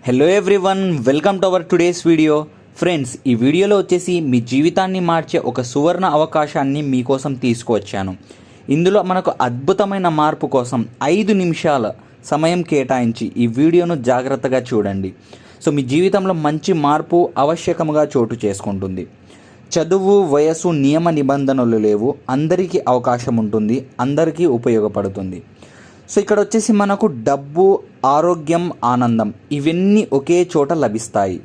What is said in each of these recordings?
Hello everyone, welcome to our today's video. Friends, ఈ వీడియోలో వచ్చేసి మీ జీవితాన్ని మార్చే ఒక సువర్ణ అవకాశాన్ని మీకోసం తీసుకువచ్చాను. ఇందులో మనకు అద్భుతమైన మార్పు కోసం 5 నిమిషాల సమయం కేటాయించి ఈ వీడియోను జాగ్రత్తగా చూడండి. సో మీ జీవితంలో మంచి మార్పు ఆవశ్యకముగా చోటు చేసుకుంటుంది. చదువు, వయసు, నియమ నిబంధనలు లేవు. అందరికీ అవకాశం ఉంటుంది, అందరికీ ఉపయోగపడుతుంది. సో ఇక్కడ వచ్చేసి మనకు డబ్బు, ఆరోగ్యం, ఆనందం ఇవన్నీ ఒకే చోట లభిస్తాయి.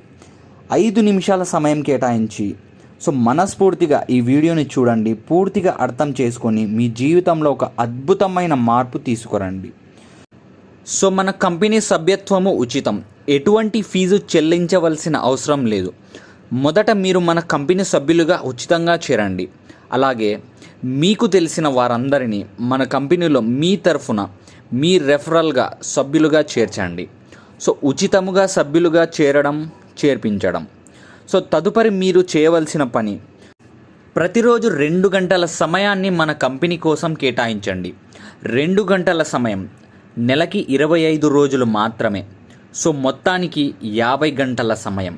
5 నిమిషాల సమయం కేటాయించి సో మనస్ఫూర్తిగా ఈ వీడియోని చూడండి, పూర్తిగా అర్థం చేసుకొని మీ జీవితంలో ఒక అద్భుతమైన మార్పు తీసుకురండి. సో మన కంపెనీ సభ్యత్వము ఉచితం, ఎటువంటి ఫీజు చెల్లించవలసిన అవసరం లేదు. మొదట మీరు మన కంపెనీ సభ్యులుగా ఉచితంగా చేరండి. అలాగే మీకు తెలిసిన వారందరినీ మన కంపెనీలో మీ తరఫున మీ రెఫరల్గా సభ్యులుగా చేర్చండి. సో ఉచితముగా సభ్యులుగా చేర్పించడం. సో తదుపరి మీరు చేయవలసిన పని, ప్రతిరోజు 2 గంటల సమయాన్ని మన కంపెనీ కోసం కేటాయించండి. 2 గంటల సమయం, నెలకి 25 రోజులు మాత్రమే. సో మొత్తానికి 50 గంటల సమయం.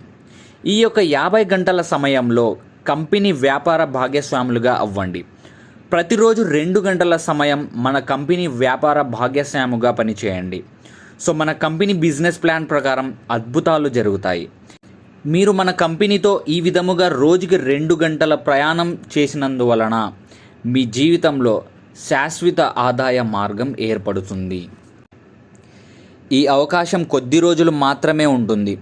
ఈ యొక్క 50 గంటల సమయంలో కంపెనీ వ్యాపార భాగస్వాములుగా అవ్వండి. ప్రతిరోజు 2 గంటల సమయం మన కంపెనీ వ్యాపార భాగస్వాముగా పనిచేయండి. సో మన కంపెనీ బిజినెస్ ప్లాన్ ప్రకారం అద్భుతాలు జరుగుతాయి. మీరు మన కంపెనీతో ఈ విధముగా రోజుకి 2 గంటల ప్రయాణం చేసినందువలన మీ జీవితంలో శాశ్వత ఆదాయ మార్గం ఏర్పడుతుంది. ఈ అవకాశం కొద్ది రోజులు మాత్రమే ఉంటుంది.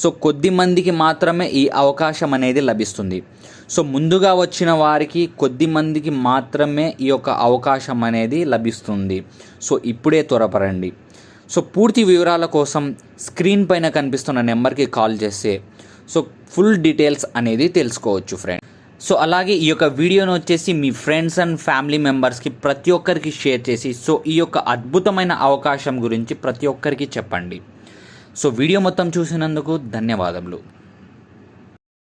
సో కొద్ది మందికి మాత్రమే ఈ అవకాశం అనేది లభిస్తుంది. సో ముందుగా వచ్చిన వారికి కొద్ది మందికి మాత్రమే ఈ యొక్క అవకాశం అనేది లభిస్తుంది. సో ఇప్పుడే త్వరపడండి. సో పూర్తి వివరాల కోసం స్క్రీన్ పైన కనిపిస్తున్న నెంబర్కి కాల్ చేస్తే సో ఫుల్ డీటెయిల్స్ అనేది తెలుసుకోవచ్చు ఫ్రెండ్. సో అలాగే ఈ యొక్క వీడియోను వచ్చేసి మీ ఫ్రెండ్స్ అండ్ ఫ్యామిలీ మెంబర్స్కి ప్రతి ఒక్కరికి షేర్ చేసి సో ఈ యొక్క అద్భుతమైన అవకాశం గురించి ప్రతి ఒక్కరికి చెప్పండి. సో వీడియో మొత్తం చూసినందుకు ధన్యవాదములు.